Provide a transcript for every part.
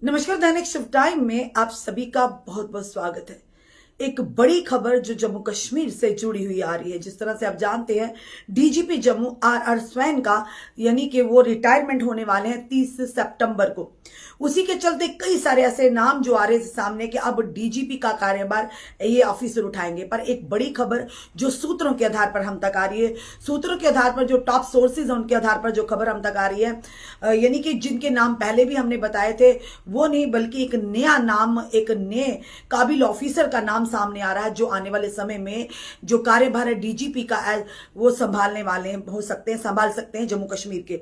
नमस्कार। दैनिक शिव टाइम में आप सभी का बहुत बहुत स्वागत है। एक बड़ी खबर जो जम्मू कश्मीर से जुड़ी हुई आ रही है। जिस तरह से आप जानते हैं, डीजीपी जम्मू आर स्वैन का यानी कि वो रिटायरमेंट होने वाले हैं 30 सितंबर को। उसी के चलते कई सारे ऐसे नाम जो आ रहे थे सामने कि अब डीजीपी का कार्यभार ये ऑफिसर उठाएंगे। पर एक बड़ी खबर जो सूत्रों के आधार पर हम तक आ रही है, सूत्रों के आधार पर जो टॉप सोर्सेज हैं उनके आधार पर जो खबर हम तक आ रही है, यानी कि जिनके नाम पहले भी हमने बताए थे वो नहीं, बल्कि एक नया नाम, एक नए काबिल ऑफिसर का नाम सामने आ रहा है जो आने वाले समय में जो कार्यभार है डीजीपी का वो संभालने वाले हैं, हो सकते हैं, संभाल सकते हैं जम्मू कश्मीर के।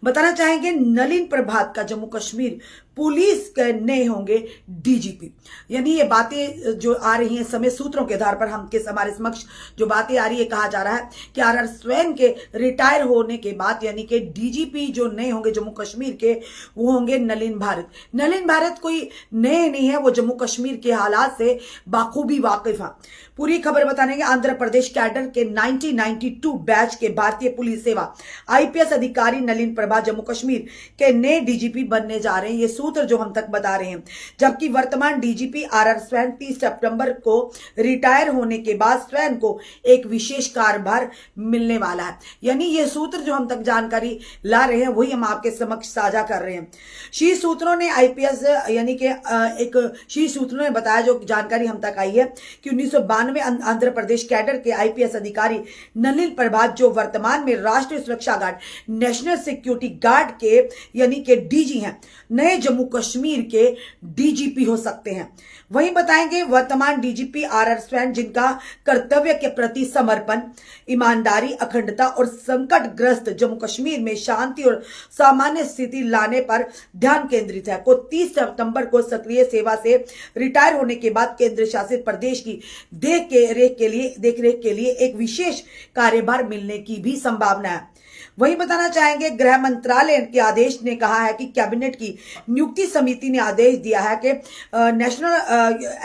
बताना चाहेंगे नलिन प्रभात का जम्मू कश्मीर पुलिस के नए होंगे डीजीपी। यानी ये बातें जो आ रही हैं समय सूत्रों के आधार पर हमारे समक्ष जो बातें आ रही है, कहा जा रहा है कि आर स्वैन के रिटायर होने के बाद यानी कि डीजीपी जो नए होंगे जम्मू कश्मीर के वो होंगे नलिन भारत। नलिन भारत कोई नए नहीं है, वो जम्मू कश्मीर के हालात से बाखूबी वाकिफ है। पूरी खबर बताने के आंध्र प्रदेश कैडर के 1992 बैच के भारतीय पुलिस सेवा आईपीएस अधिकारी नलिन प्रभा जम्मू कश्मीर के नए डीजीपी बनने जा रहे हैं। ये सूत्र जो हम तक बता रहे हैं। जबकि वर्तमान डीजीपी आर स्वैन 30 सितंबर को रिटायर होने के बाद स्वैन को एक विशेष कार्यभार मिलने वाला है। यानी ये सूत्र जो हम तक जानकारी ला रहे हैं वही हम आपके समक्ष साझा कर रहे हैं। शीर्ष सूत्रों ने आईपीएस यानी कि एक शीर्ष सूत्रों ने बताया, जो जानकारी हम तक आई है कि 1992 आंध्र प्रदेश कैडर के आईपीएस अधिकारी नलिन प्रभात जो वर्तमान में राष्ट्रीय सुरक्षा गार्ड नेशनल सिक्योरिटी गार्ड के यानी कि डीजी हैं, नए जम्मू कश्मीर के डीजीपी हो सकते हैं। वहीं बताएंगे वर्तमान डीजीपी आर स्वैन जिनका कर्तव्य के प्रति समर्पण, ईमानदारी, अखंडता और संकटग्रस्त जम्मू कश्मीर में शांति और सामान्य स्थिति लाने पर ध्यान केंद्रित है, को 30 सितंबर को सक्रिय सेवा से रिटायर होने के बाद केंद्र शासित प्रदेश की देखरेख के लिए एक विशेष कार्यभार मिलने की भी संभावना है। वहीं बताना चाहेंगे गृह मंत्रालय के आदेश ने कहा है कि कैबिनेट की नियुक्ति समिति ने आदेश दिया है कि नेशनल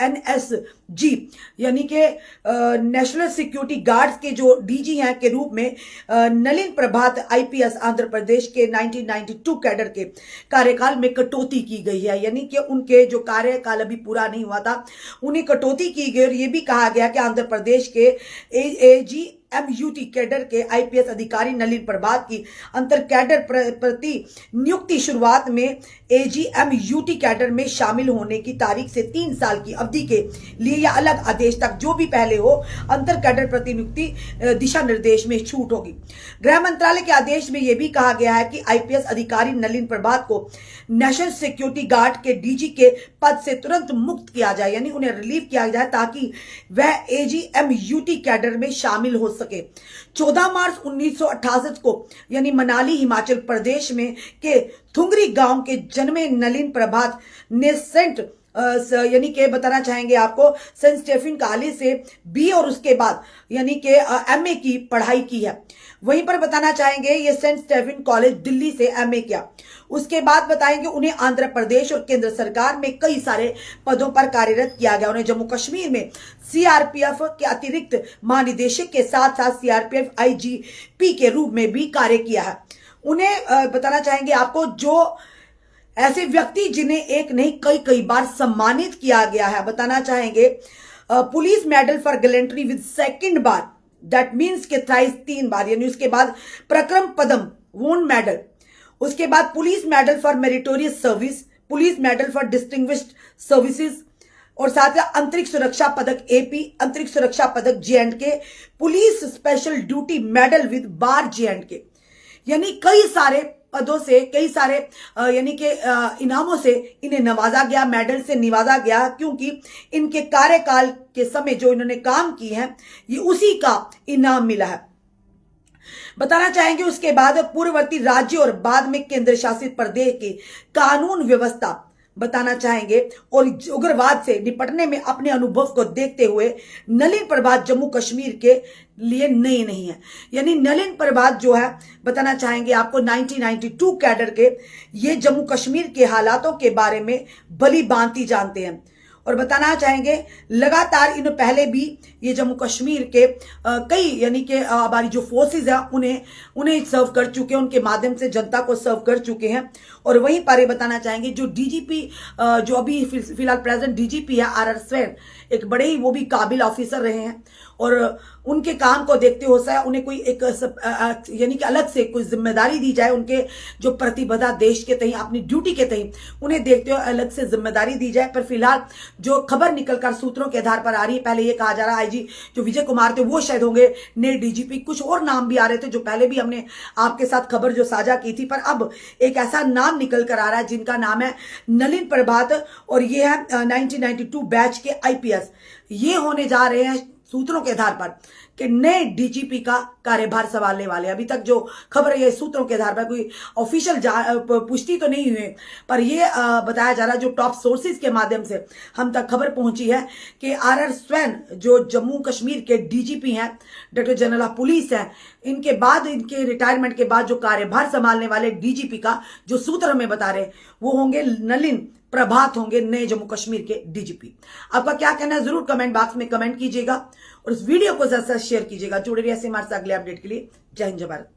एनएसजी यानी कि नेशनल सिक्योरिटी गार्ड्स के जो डीजी हैं के रूप में नलिन प्रभात आईपीएस आंध्र प्रदेश के 1992 कैडर के कार्यकाल में कटौती की गई है। यानी कि उनके जो कार्यकाल अभी पूरा नहीं हुआ था उन्हें कटौती की गई और ये भी कहा गया कि आंध्र प्रदेश के एजी एमयूटी कैडर के आईपीएस अधिकारी नलिन प्रभात की अंतर कैडर प्रति नियुक्ति शुरुआत में एजीएमयूटी कैडर में शामिल होने की तारीख से 3 साल की अवधि के लिए या अलग आदेश तक जो भी पहले हो अंतर कैडर प्रतिनियुक्ति दिशा निर्देश में छूट होगी। गृह मंत्रालय के आदेश में यह भी कहा गया है कि आईपीएस अधिकारी नलिन प्रभात को नेशनल सिक्योरिटी गार्ड के डीजी के पद से तुरंत मुक्त किया जाए, यानी उन्हें रिलीव किया जाए ताकि वह एजीएमयूटी कैडर में शामिल हो सके। 14 मार्च 1968 को यानी मनाली हिमाचल प्रदेश में के थुंगरी गांव के जन्मे नलिन प्रभात ने सेंट यानी कि बताना चाहेंगे आपको सेंट स्टेफन कॉलेज से बी और उसके बाद यानी कि एमए की पढ़ाई की है। वहीं पर बताना चाहेंगे ये सेंट स्टेफन कॉलेज दिल्ली से एमए किया। उसके बाद बताएंगे उन्हें आंध्र प्रदेश और केंद्र सरकार में कई सारे पदों पर कार्यरत किया गया। उन्हें जम्मू कश्मीर में सीआरपीएफ के अतिरिक्त महानिदेशक के साथ साथ सीआरपीएफ आईजीपी के रूप में भी कार्य किया है। उन्हें बताना चाहेंगे आपको जो ऐसे व्यक्ति जिन्हें एक नहीं कई बार सम्मानित किया गया है। बताना चाहेंगे police medal for gallantry with second bar, that means के थ्राइस 3 बार, यानी उसके बाद प्रक्रम पदम वोन मेडल, उसके बाद police medal for meritorious service, police medal for distinguished services और साथ ही अंतरिक्ष सुरक्षा पदक एपी, अंतरिक्ष सुरक्षा पदक जे&के, police special duty medal with बार जे&के। यानी कई सारे पदों से, कई सारे यानी कि इनामों से इन्हें नवाजा गया, मेडल से नवाजा गया, क्योंकि इनके कार्यकाल के समय जो इन्होंने काम किए हैं ये उसी का इनाम मिला है। बताना चाहेंगे उसके बाद पूर्ववर्ती राज्य और बाद में केंद्र शासित प्रदेश की कानून व्यवस्था बताना चाहेंगे और उग्रवाद से निपटने में अपने अनुभव को देखते हुए नलिन प्रभात जम्मू कश्मीर के लिए नए नहीं है। यानी नलिन प्रभात जो है बताना चाहेंगे आपको 1992 कैडर के, ये जम्मू कश्मीर के हालातों के बारे में भली भांति जानते हैं और बताना चाहेंगे लगातार इन पहले भी ये जम्मू कश्मीर के कई यानी कि हमारी जो फोर्सेज है उन्हें सर्व कर चुके हैं, उनके माध्यम से जनता को सर्व कर चुके हैं। और वहीं पर ये बताना चाहेंगे जो डीजीपी जो अभी फिलहाल प्रेजेंट डीजीपी है आरआर स्वैन, एक बड़े ही वो भी काबिल ऑफिसर रहे हैं और उनके काम को देखते हो सकता है उन्हें कोई एक यानी कि अलग से कोई जिम्मेदारी दी जाए, उनके जो प्रतिबद्धता देश के तहत अपनी ड्यूटी के तहत उन्हें देखते हुए अलग से जिम्मेदारी दी जाए। पर फिलहाल जो खबर निकलकर सूत्रों के आधार पर आ रही है, पहले ये कहा जा रहा है आईजी जो विजय कुमार थे वो शायद होंगे नए डीजीपी, कुछ और नाम भी आ रहे थे जो पहले भी हमने आपके साथ खबर जो साझा की थी, पर अब एक ऐसा नाम निकल कर आ रहा है जिनका नाम है नलिन प्रभात और ये है 1992 बैच के आईपीएस। ये होने जा रहे हैं सूत्रों के आधार पर कि नए डीजीपी का कार्यभार संभालने वाले। अभी तक जो खबर है सूत्रों के आधार पर कोई ऑफिशियल पुष्टि तो नहीं हुई, पर ये बताया जा रहा है जो टॉप सोर्सेज के माध्यम से हम तक खबर पहुंची है कि आरआर स्वैन जो जम्मू कश्मीर के डीजीपी हैं, डायरेक्टर जनरल ऑफ पुलिस हैं, इनके बाद इनके रिटायरमेंट के बाद जो कार्यभार संभालने वाले डीजीपी का जो सूत्र हमें बता रहे वो होंगे नलिन प्रभात, होंगे नए जम्मू कश्मीर के डीजीपी। आपका क्या कहना है जरूर कमेंट बॉक्स में कमेंट कीजिएगा और इस वीडियो को ज्यादा से शेयर कीजिएगा। जुड़े रहिए ऐसे हमारे साथ अगले अपडेट के लिए। जय हिंद जय भारत।